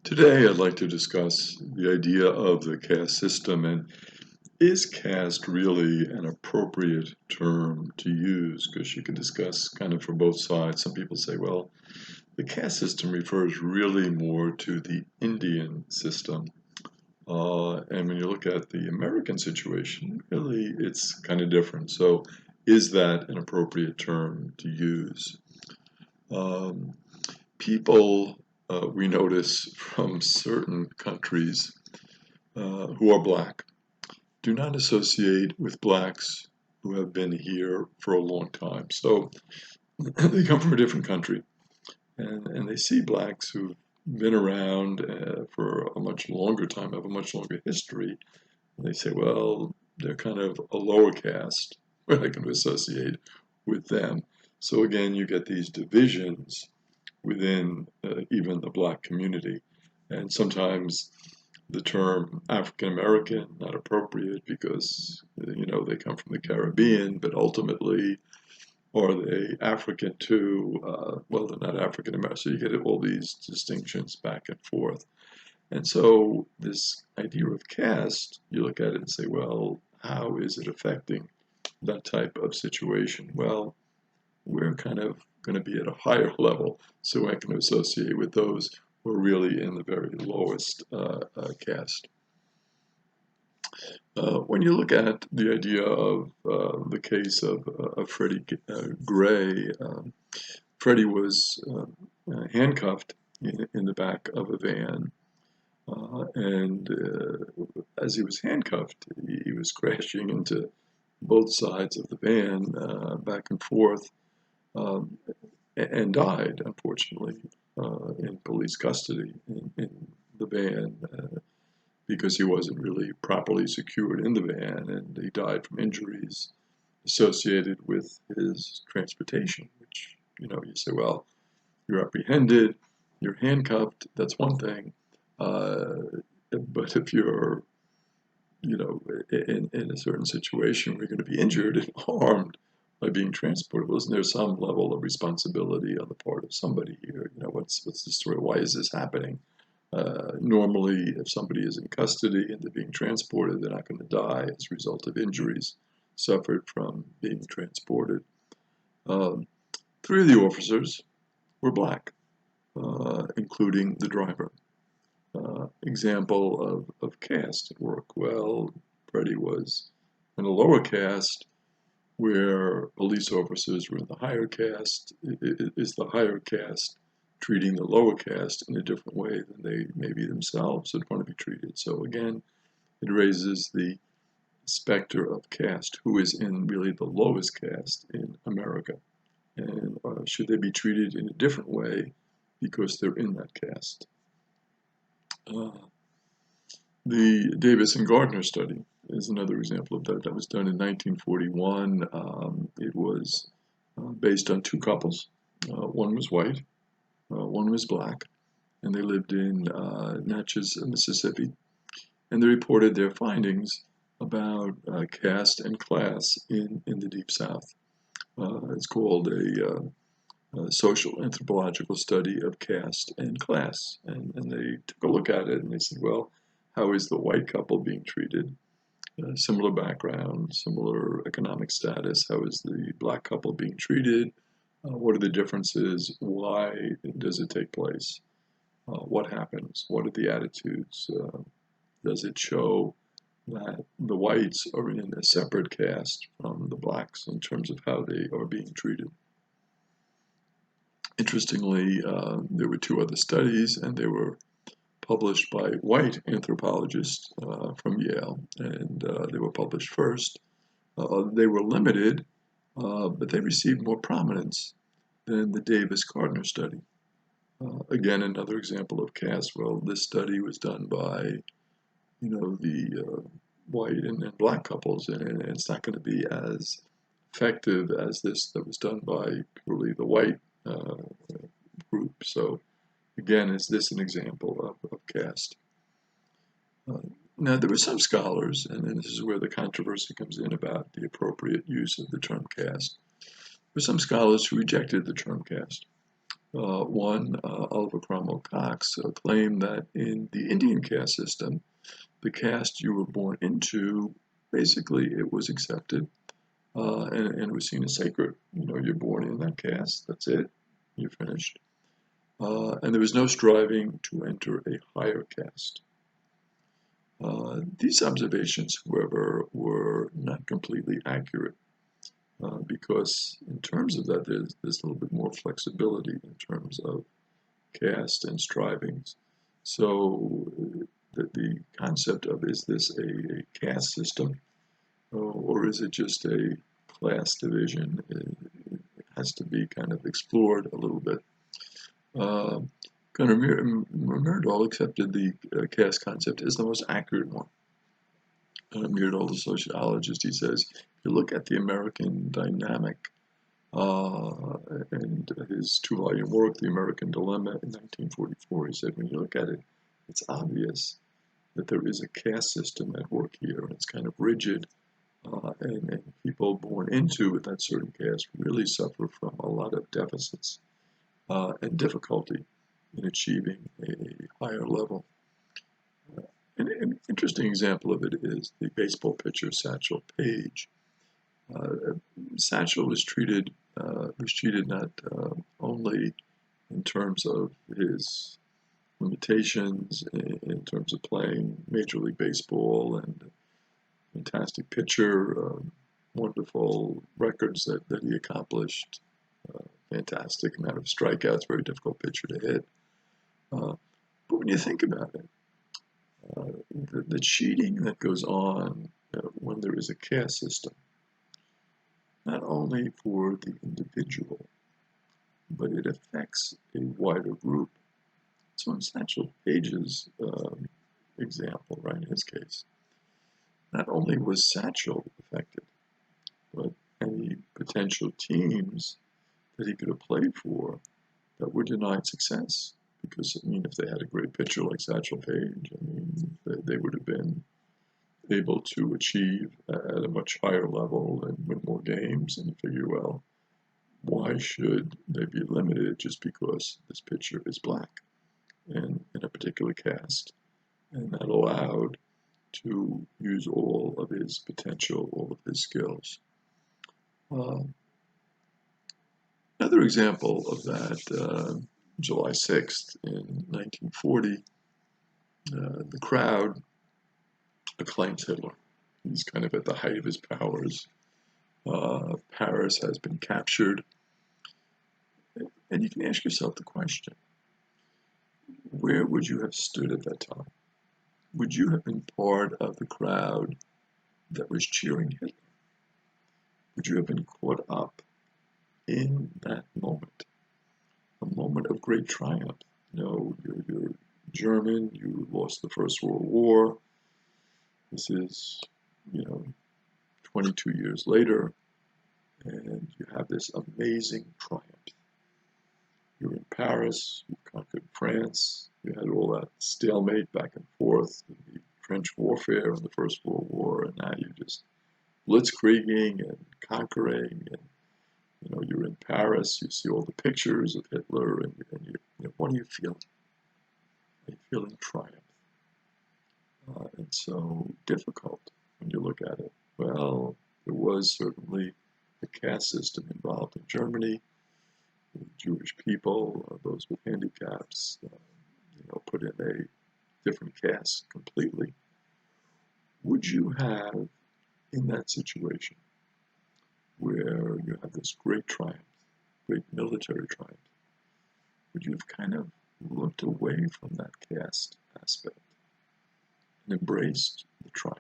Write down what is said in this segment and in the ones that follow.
Today, I'd like to discuss the idea of the caste system and is caste really an appropriate term to use? Because you can discuss kind of from both sides. Some people say, well, the caste system refers really more to the Indian system. And when you look at the American situation, really it's kind of different. So, is that an appropriate term to use? Um, People, we notice from certain countries who are black do not associate with blacks who have been here for a long time. So they come from a different country and they see blacks who've been around for a much longer time, have a much longer history. And they say, well, they're kind of a lower caste. We're not going to associate with them. So again, you get these divisions within even the black community. And sometimes the term African American not appropriate because they come from the Caribbean, but ultimately are they African too? Well, they're not African American. So you get all these distinctions back and forth. And so this idea of caste, you look at it and say, well, how is it affecting that type of situation? Well, we're kind of going to be at a higher level, so I can associate with those who are really in the very lowest caste. When you look at the idea of the case of Freddie Gray, Freddie was handcuffed in the back of a van, and as he was handcuffed, he was crashing into both sides of the van, back and forth, um, and died, unfortunately, in police custody in the van because he wasn't really properly secured in the van, and he died from injuries associated with his transportation, which, you say, well, you're apprehended, you're handcuffed, that's one thing. Uh, but if you're, in a certain situation where you're going to be injured and harmed by being transported, well, isn't there some level of responsibility on the part of somebody here? What's the story? Why is this happening? Normally, if somebody is in custody and they're being transported, they're not going to die as a result of injuries suffered from being transported. Um, Three of the officers were black, including the driver. Example of caste at work. Well, Freddie was in a lower caste where police officers were in the higher caste. Is the higher caste treating the lower caste in a different way than they maybe themselves would want to be treated? So again, it raises the specter of caste. Who is in really the lowest caste in America? And should they be treated in a different way because they're in that caste? Uh, the Davis and Gardner study is another example of that. That was done in 1941. It was based on two couples. One was white, one was black, and they lived in Natchez, Mississippi. And they reported their findings about caste and class in the Deep South. It's called a social anthropological study of caste and class. And they took a look at it and they said, well, how is the white couple being treated? Similar background, similar economic status. How is the black couple being treated? What are the differences? Why does it take place? What happens? What are the attitudes? Does it show that the whites are in a separate caste from the blacks in terms of how they are being treated? Interestingly, there were two other studies, and they were published by white anthropologists from Yale, and they were published first. They were limited, but they received more prominence than the Davis-Gardner study. Again, another example of caste. Well, this study was done by, the white and black couples, and it's not going to be as effective as this that was done by purely the white group. So again, is this an example of caste? Uh, Now, there were some scholars, and this is where the controversy comes in about the appropriate use of the term caste. There were some scholars who rejected the term caste. One, Oliver Cromwell Cox, claimed that in the Indian caste system, the caste you were born into, basically it was accepted and it was seen as sacred. You know, you're born in that caste, that's it, you're finished. And there was no striving to enter a higher caste. These observations, however, were not completely accurate because in terms of that, there's a little bit more flexibility in terms of caste and strivings. So the concept of is this a caste system or is it just a class division? It has to be kind of explored a little bit. Gunnar Myrdal accepted the caste concept as the most accurate one. Myrdal, the sociologist, he says, if you look at the American dynamic and his two-volume work, The American Dilemma, in 1944, he said, when you look at it, it's obvious that there is a caste system at work here, and it's kind of rigid, and people born into that certain caste really suffer from a lot of deficits and difficulty in achieving a higher level. An interesting example of it is the baseball pitcher Satchel Paige. Satchel was treated not only in terms of his limitations in terms of playing Major League Baseball and fantastic pitcher, wonderful records that he accomplished, fantastic amount of strikeouts, very difficult pitcher to hit. But when you think about it, the cheating that goes on when there is a caste system, not only for the individual, but it affects a wider group. So in Satchel Paige's example, right, in his case, not only was Satchel affected, but any potential teams that he could have played for that were denied success. Because, I mean, if they had a great pitcher like Satchel Paige, I mean, they would have been able to achieve at a much higher level and win more games. And you figure, well, why should they be limited just because this pitcher is black and in a particular caste and not allowed to use all of his potential, all of his skills? Another example of that, July 6th in 1940, the crowd acclaims Hitler. He's kind of at the height of his powers. Paris has been captured. And you can ask yourself the question, where would you have stood at that time? Would you have been part of the crowd that was cheering Hitler? Would you have been caught up in that moment? A moment of great triumph. You know, you're German, you lost the First World War. This is, 22 years later, and you have this amazing triumph. You're in Paris, you conquered France, you had all that stalemate back and forth, the trench warfare in the First World War, and now you're just blitzkrieging and conquering, and you're in Paris, you see all the pictures of Hitler, and what are you feeling? Are you feeling triumph? And so difficult when you look at it. Well, there was certainly a caste system involved in Germany. The Jewish people, those with handicaps, put in a different caste completely. Would you have, in that situation, where you have this great triumph, great military triumph, would you have kind of looked away from that caste aspect and embraced the triumph?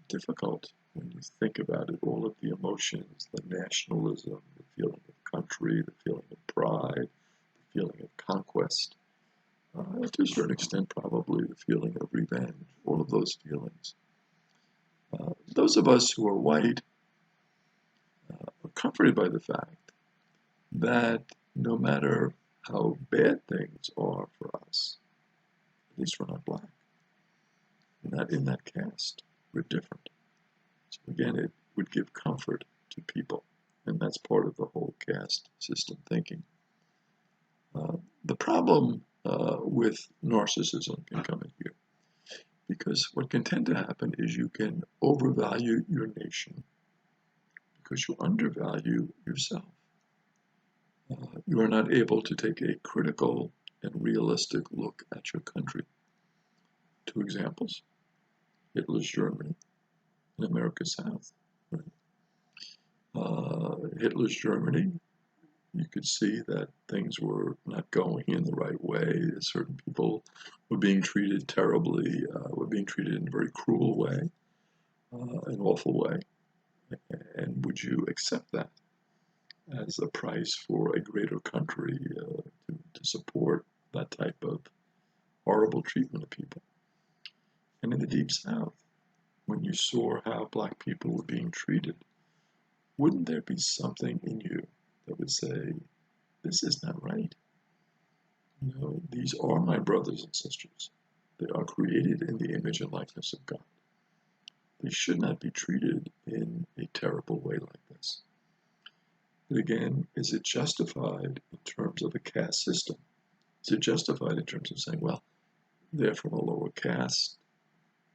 Difficult when you think about it, all of the emotions, the nationalism, the feeling of country, the feeling of pride, the feeling of conquest, to a certain extent probably the feeling of revenge, all of those feelings. Those of us who are white are comforted by the fact that no matter how bad things are for us, at least we're not black, we're not in that caste, we're different. So again, it would give comfort to people And that's part of the whole caste system thinking. The problem with narcissism can come in here, because what can tend to happen is you can overvalue your nation because you undervalue yourself. You are not able to take a critical and realistic look at your country. Two examples: Hitler's Germany and America's South. Right? Hitler's Germany, you could see that things were not going in the right way. Certain people were being treated terribly, were being treated in a very cruel way, an awful way. And would you accept that as a price for a greater country to support that type of horrible treatment of people? And in the Deep South, when you saw how black people were being treated, wouldn't there be something in you that would say, this is not right? You know, these are my brothers and sisters. They are created in the image and likeness of God. They should not be treated in a terrible way like this. But again, is it justified in terms of a caste system? Is it justified in terms of saying, well, they're from a lower caste,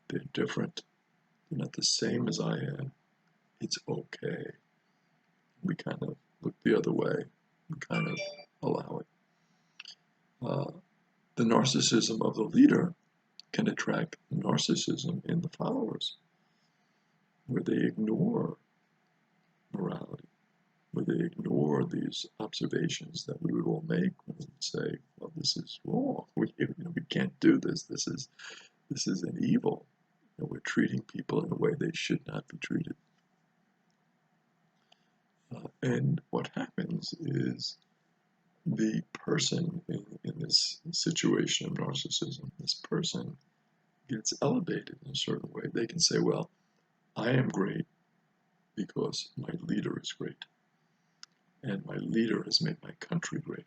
they're different, they're not the same as I am, it's okay? We kind of look the other way, we kind of allow it. The narcissism of the leader can attract narcissism in the followers, where they ignore morality, where they ignore these observations that we would all make when we say, well, this is wrong. We can't do this. This is an evil. We're treating people in a way they should not be treated. And what happens is the person in this situation of narcissism, this person gets elevated in a certain way. They can say, well, I am great because my leader is great. And my leader has made my country great.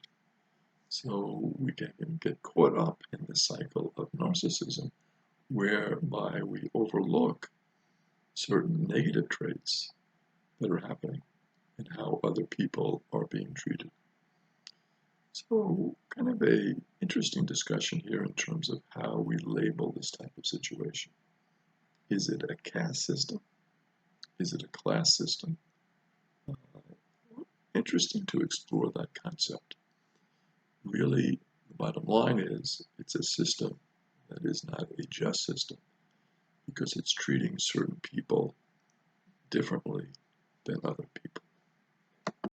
So we can get caught up in the cycle of narcissism, whereby we overlook certain negative traits that are happening and how other people are being treated. So kind of a interesting discussion here in terms of how we label this type of situation. Is it a caste system? Is it a class system? Interesting to explore that concept. Really, the bottom line is it's a system that is not a just system because it's treating certain people differently than other people.